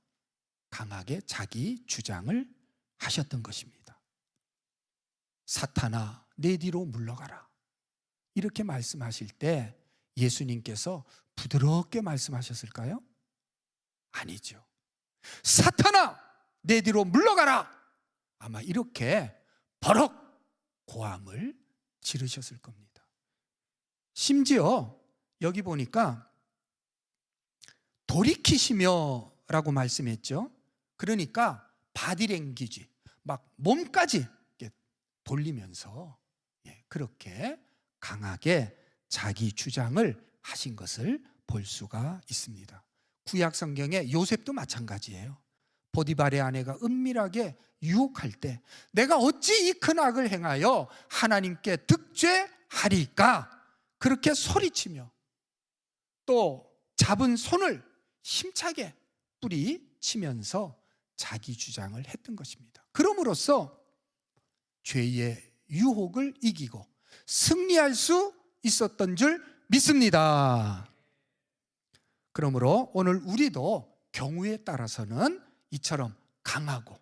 강하게 자기 주장을 하셨던 것입니다. 사탄아 내 뒤로 물러가라 이렇게 말씀하실 때 예수님께서 부드럽게 말씀하셨을까요? 아니죠. 사탄아 내 뒤로 물러가라, 아마 이렇게 버럭 고함을 지르셨을 겁니다. 심지어 여기 보니까 돌이키시며 라고 말씀했죠. 그러니까 바디랭귀지, 막 몸까지 이렇게 돌리면서 그렇게 강하게 자기 주장을 하신 것을 볼 수가 있습니다. 구약 성경의 요셉도 마찬가지예요. 보디발의 아내가 은밀하게 유혹할 때 내가 어찌 이 큰 악을 행하여 하나님께 득죄하리까 그렇게 소리치며 또 잡은 손을 힘차게 뿌리치면서 자기 주장을 했던 것입니다. 그럼으로써 죄의 유혹을 이기고 승리할 수 있었던 줄 믿습니다. 그러므로 오늘 우리도 경우에 따라서는 이처럼 강하고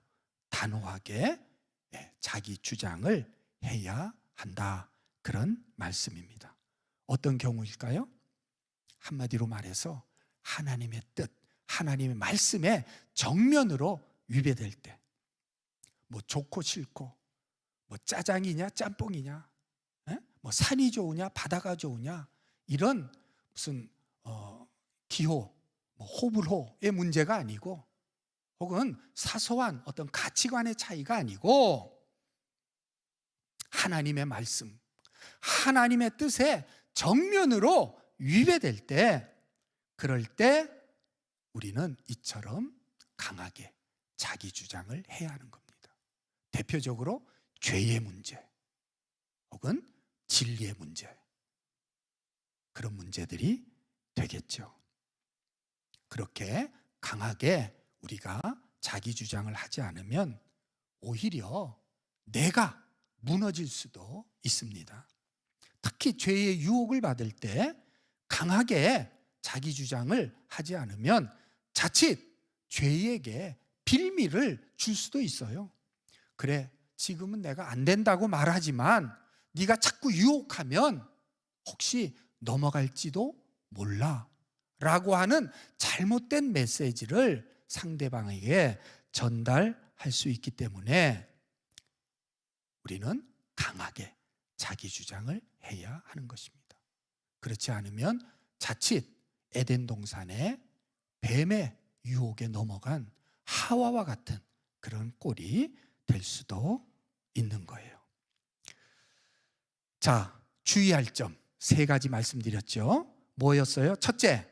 단호하게 자기 주장을 해야 한다, 그런 말씀입니다. 어떤 경우일까요? 한마디로 말해서 하나님의 뜻, 하나님의 말씀에 정면으로 위배될 때, 뭐 좋고 싫고, 뭐 짜장이냐 짬뽕이냐, 뭐 산이 좋으냐 바다가 좋으냐, 이런 무슨 기호, 뭐 호불호의 문제가 아니고, 혹은 사소한 어떤 가치관의 차이가 아니고, 하나님의 말씀, 하나님의 뜻에 정면으로 위배될 때, 그럴 때 우리는 이처럼 강하게 자기 주장을 해야 하는 겁니다. 대표적으로 죄의 문제 혹은 진리의 문제, 그런 문제들이 되겠죠. 그렇게 강하게 우리가 자기 주장을 하지 않으면 오히려 내가 무너질 수도 있습니다. 특히 죄의 유혹을 받을 때 강하게 자기 주장을 하지 않으면 자칫 죄에게 빌미를 줄 수도 있어요. 그래, 지금은 내가 안 된다고 말하지만 네가 자꾸 유혹하면 혹시 넘어갈지도 몰라 라고 하는 잘못된 메시지를 상대방에게 전달할 수 있기 때문에 우리는 강하게 자기 주장을 해야 하는 것입니다. 그렇지 않으면 자칫 에덴 동산에 뱀의 유혹에 넘어간 하와와 같은 그런 꼴이 될 수도 있는 거예요. 자, 주의할 점 3가지 말씀드렸죠. 뭐였어요? 첫째,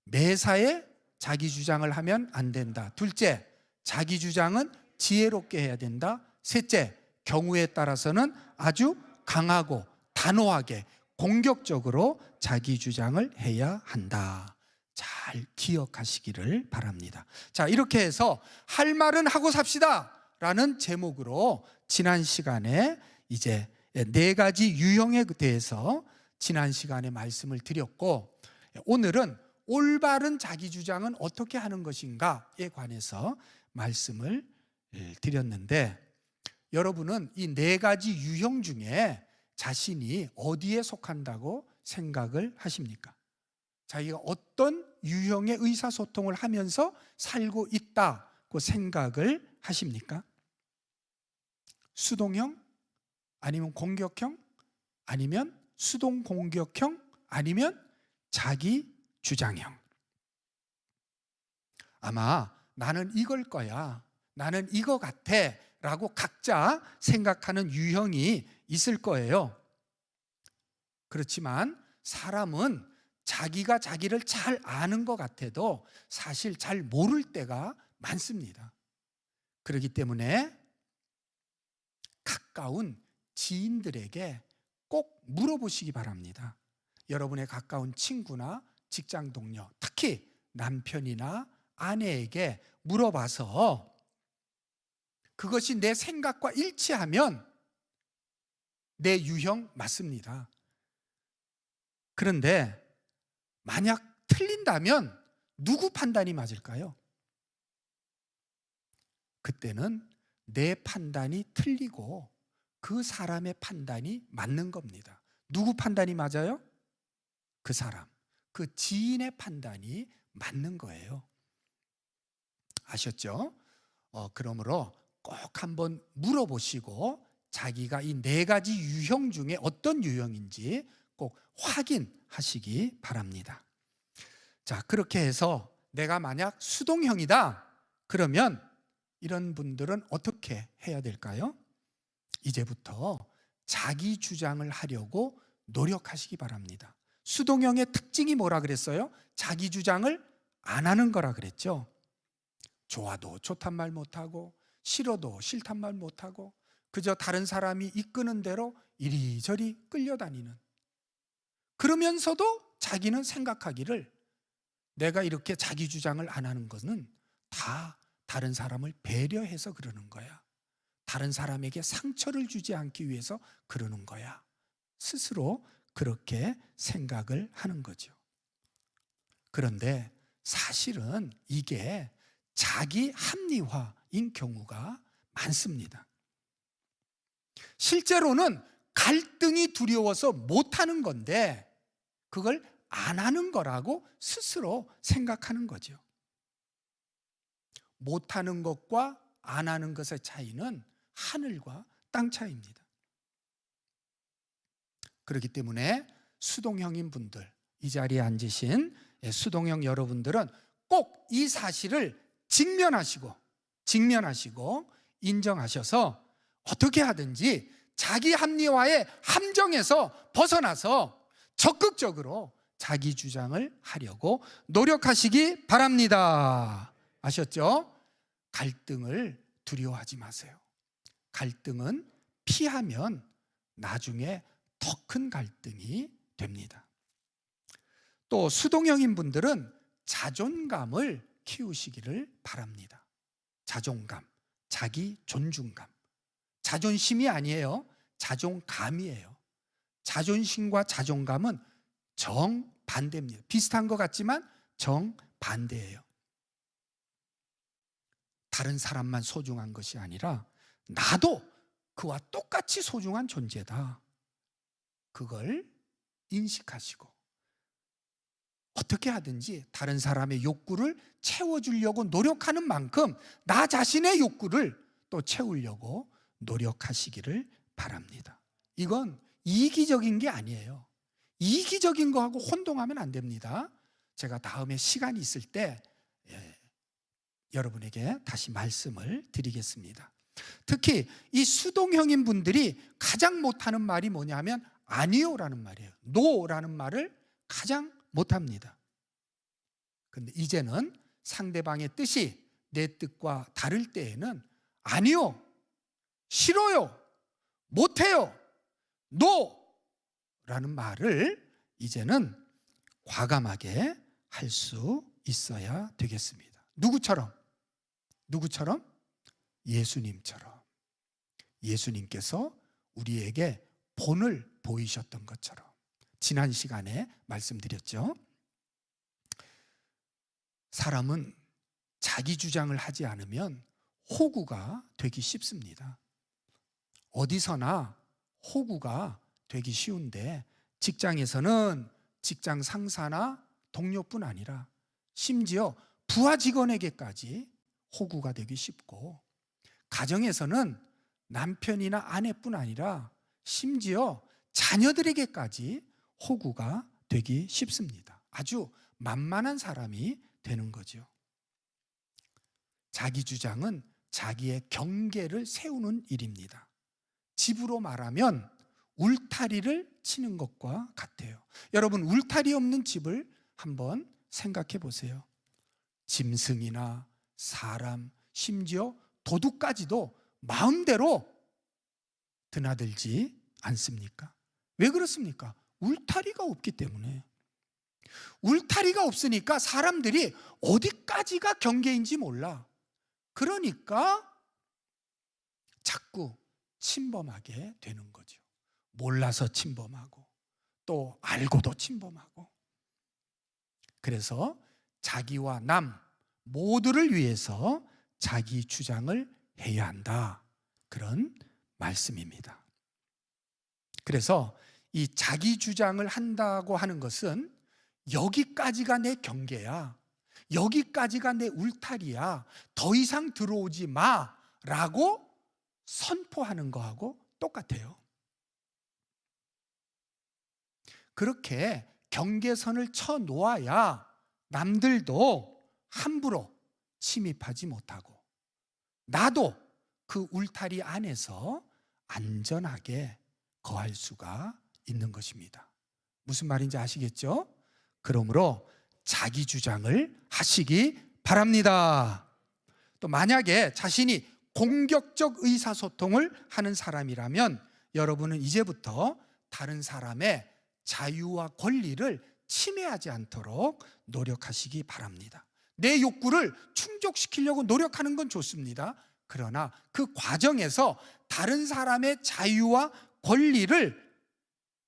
매사에 자기 주장을 하면 안 된다. 둘째, 자기 주장은 지혜롭게 해야 된다. 셋째, 경우에 따라서는 아주 강하고 단호하게 공격적으로 자기 주장을 해야 한다. 자, 잘 기억하시기를 바랍니다. 자, 이렇게 해서 할 말은 하고 삽시다 라는 제목으로 지난 시간에 이제 4가지 유형에 대해서 지난 시간에 말씀을 드렸고, 오늘은 올바른 자기 주장은 어떻게 하는 것인가에 관해서 말씀을 드렸는데, 여러분은 이 4가지 유형 중에 자신이 어디에 속한다고 생각을 하십니까? 자기가 어떤 유형의 의사소통을 하면서 살고 있다고 생각을 하십니까? 수동형? 아니면 공격형? 아니면 수동 공격형? 아니면 자기 주장형? 아마 나는 이걸 거야, 나는 이거 같아 라고 각자 생각하는 유형이 있을 거예요. 그렇지만 사람은 자기가 자기를 잘 아는 것 같아도 사실 잘 모를 때가 많습니다. 그렇기 때문에 가까운 지인들에게 꼭 물어보시기 바랍니다. 여러분의 가까운 친구나 직장 동료, 특히 남편이나 아내에게 물어봐서 그것이 내 생각과 일치하면 내 유형 맞습니다. 그런데 만약 틀린다면 누구 판단이 맞을까요? 그때는 내 판단이 틀리고 그 사람의 판단이 맞는 겁니다. 누구 판단이 맞아요? 그 사람, 그 지인의 판단이 맞는 거예요. 아셨죠? 그러므로 꼭 한번 물어보시고 자기가 이 4가지 유형 중에 어떤 유형인지 꼭 확인하시기 바랍니다. 자, 그렇게 해서 내가 만약 수동형이다 그러면 이런 분들은 어떻게 해야 될까요? 이제부터 자기 주장을 하려고 노력하시기 바랍니다. 수동형의 특징이 뭐라 그랬어요? 자기 주장을 안 하는 거라 그랬죠. 좋아도 좋단 말 못하고 싫어도 싫단 말 못하고 그저 다른 사람이 이끄는 대로 이리저리 끌려다니는, 그러면서도 자기는 생각하기를 내가 이렇게 자기 주장을 안 하는 것은 다 다른 사람을 배려해서 그러는 거야, 다른 사람에게 상처를 주지 않기 위해서 그러는 거야, 스스로 그렇게 생각을 하는 거죠. 그런데 사실은 이게 자기 합리화인 경우가 많습니다. 실제로는 갈등이 두려워서 못하는 건데 그걸 안 하는 거라고 스스로 생각하는 거죠. 못하는 것과 안 하는 것의 차이는 하늘과 땅 차이입니다. 그렇기 때문에 수동형인 분들, 이 자리에 앉으신 수동형 여러분들은 꼭 이 사실을 직면하시고 인정하셔서 어떻게 하든지 자기 합리화의 함정에서 벗어나서 적극적으로 자기 주장을 하려고 노력하시기 바랍니다. 아셨죠? 갈등을 두려워하지 마세요. 갈등은 피하면 나중에 더 큰 갈등이 됩니다. 또 수동형인 분들은 자존감을 키우시기를 바랍니다. 자존감, 자기 존중감. 자존심이 아니에요. 자존감이에요. 자존심과 자존감은 정반대입니다. 비슷한 것 같지만 정반대예요. 다른 사람만 소중한 것이 아니라 나도 그와 똑같이 소중한 존재다. 그걸 인식하시고 어떻게 하든지 다른 사람의 욕구를 채워주려고 노력하는 만큼 나 자신의 욕구를 또 채우려고 노력하시기를 바랍니다. 이건 이기적인 게 아니에요. 이기적인 거하고 혼동하면 안 됩니다. 제가 다음에 시간이 있을 때 여러분에게 다시 말씀을 드리겠습니다. 특히 이 수동형인 분들이 가장 못하는 말이 뭐냐면 아니요라는 말이에요. 노라는 말을 가장 못합니다. 그런데 이제는 상대방의 뜻이 내 뜻과 다를 때에는 아니요, 싫어요, 못해요, 노라는 말을 이제는 과감하게 할 수 있어야 되겠습니다. 누구처럼? 예수님처럼. 예수님께서 우리에게 본을 보이셨던 것처럼. 지난 시간에 말씀드렸죠. 사람은 자기 주장을 하지 않으면 호구가 되기 쉽습니다. 어디서나 호구가 되기 쉬운데 직장에서는 직장 상사나 동료뿐 아니라 심지어 부하 직원에게까지 호구가 되기 쉽고, 가정에서는 남편이나 아내뿐 아니라 심지어 자녀들에게까지 호구가 되기 쉽습니다. 아주 만만한 사람이 되는 거죠. 자기 주장은 자기의 경계를 세우는 일입니다. 집으로 말하면 울타리를 치는 것과 같아요. 여러분, 울타리 없는 집을 한번 생각해 보세요. 짐승이나 사람, 심지어 도둑까지도 마음대로 드나들지 않습니까? 왜 그렇습니까? 울타리가 없기 때문에. 울타리가 없으니까 사람들이 어디까지가 경계인지 몰라. 그러니까 자꾸 침범하게 되는 거죠. 몰라서 침범하고 또 알고도 침범하고. 그래서 자기와 남 모두를 위해서 자기 주장을 해야 한다, 그런 말씀입니다. 그래서 이 자기 주장을 한다고 하는 것은 여기까지가 내 경계야, 여기까지가 내 울타리야, 더 이상 들어오지 마라고 선포하는 거하고 똑같아요. 그렇게 경계선을 쳐 놓아야 남들도 함부로 침입하지 못하고 나도 그 울타리 안에서 안전하게 거할 수가 있는 것입니다. 무슨 말인지 아시겠죠? 그러므로 자기 주장을 하시기 바랍니다. 또 만약에 자신이 공격적 의사소통을 하는 사람이라면 여러분은 이제부터 다른 사람의 자유와 권리를 침해하지 않도록 노력하시기 바랍니다. 내 욕구를 충족시키려고 노력하는 건 좋습니다. 그러나 그 과정에서 다른 사람의 자유와 권리를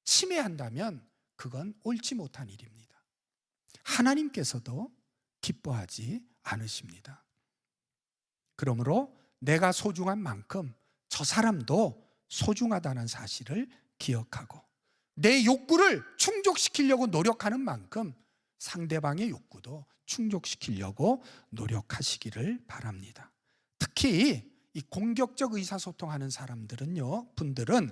침해한다면 그건 옳지 못한 일입니다. 하나님께서도 기뻐하지 않으십니다. 그러므로 내가 소중한 만큼 저 사람도 소중하다는 사실을 기억하고 내 욕구를 충족시키려고 노력하는 만큼 상대방의 욕구도 충족시키려고 노력하시기를 바랍니다. 특히 이 공격적 의사소통하는 분들은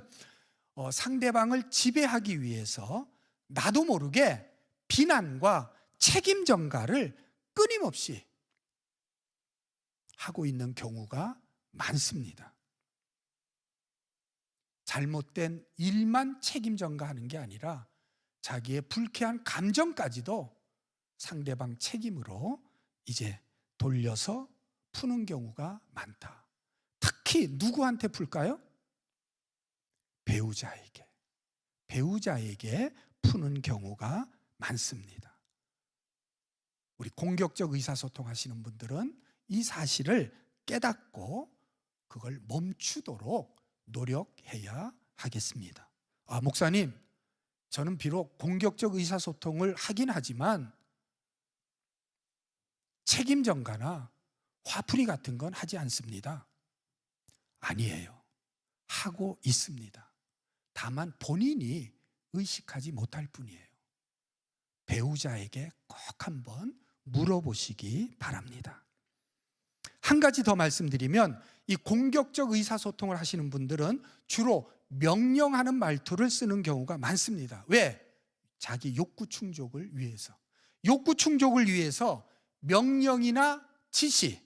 상대방을 지배하기 위해서 나도 모르게 비난과 책임 전가를 끊임없이 하고 있는 경우가 많습니다. 잘못된 일만 책임 전가하는 게 아니라 자기의 불쾌한 감정까지도 상대방 책임으로 이제 돌려서 푸는 경우가 많다. 특히 누구한테 풀까요? 배우자에게 푸는 경우가 많습니다. 우리 공격적 의사소통 하시는 분들은 이 사실을 깨닫고 그걸 멈추도록 노력해야 하겠습니다. 목사님, 저는 비록 공격적 의사소통을 하긴 하지만 책임 전가나 화풀이 같은 건 하지 않습니다. 아니에요. 하고 있습니다. 다만 본인이 의식하지 못할 뿐이에요. 배우자에게 꼭 한번 물어보시기 바랍니다. 한 가지 더 말씀드리면 이 공격적 의사소통을 하시는 분들은 주로 명령하는 말투를 쓰는 경우가 많습니다. 왜? 자기 욕구 충족을 위해서. 욕구 충족을 위해서 명령이나 지시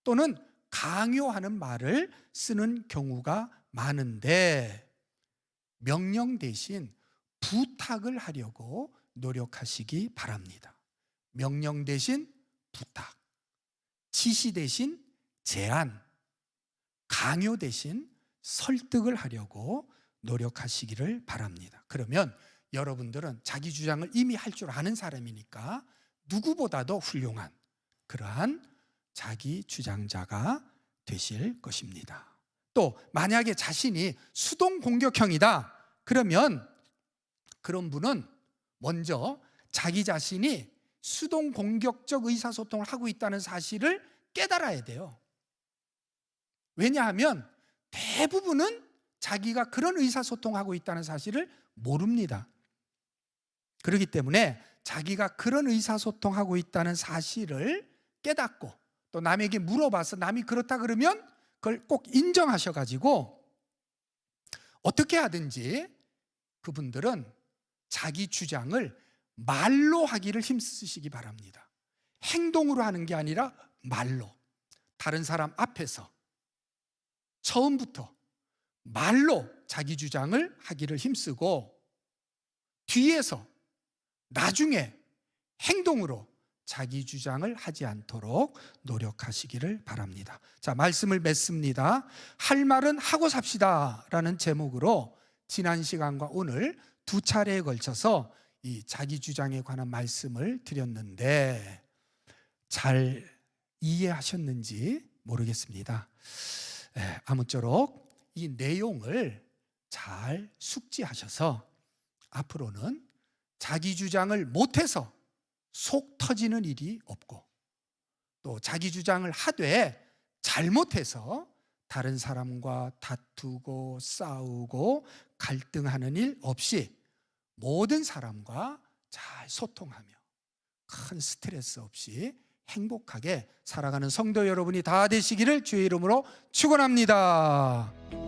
또는 강요하는 말을 쓰는 경우가 많은데 명령 대신 부탁을 하려고 노력하시기 바랍니다. 명령 대신 부탁, 지시 대신 제안, 강요 대신 설득을 하려고 노력하시기를 바랍니다. 그러면 여러분들은 자기 주장을 이미 할 줄 아는 사람이니까 누구보다도 훌륭한 그러한 자기 주장자가 되실 것입니다. 또 만약에 자신이 수동 공격형이다 그러면 그런 분은 먼저 자기 자신이 수동 공격적 의사소통을 하고 있다는 사실을 깨달아야 돼요. 왜냐하면 대부분은 자기가 그런 의사소통하고 있다는 사실을 모릅니다. 그렇기 때문에 자기가 그런 의사소통하고 있다는 사실을 깨닫고 또 남에게 물어봐서 남이 그렇다 그러면 그걸 꼭 인정하셔가지고 어떻게 하든지 그분들은 자기 주장을 말로 하기를 힘쓰시기 바랍니다. 행동으로 하는 게 아니라 말로, 다른 사람 앞에서 처음부터 말로 자기 주장을 하기를 힘쓰고 뒤에서 나중에 행동으로 자기 주장을 하지 않도록 노력하시기를 바랍니다. 자, 말씀을 맺습니다. 할 말은 하고 삽시다 라는 제목으로 지난 시간과 오늘 두 차례에 걸쳐서 이 자기 주장에 관한 말씀을 드렸는데 잘 이해하셨는지 모르겠습니다. 아무쪼록 이 내용을 잘 숙지하셔서 앞으로는 자기 주장을 못해서 속 터지는 일이 없고 또 자기 주장을 하되 잘못해서 다른 사람과 다투고 싸우고 갈등하는 일 없이 모든 사람과 잘 소통하며 큰 스트레스 없이 행복하게 살아가는 성도 여러분이 다 되시기를 주의 이름으로 축원합니다.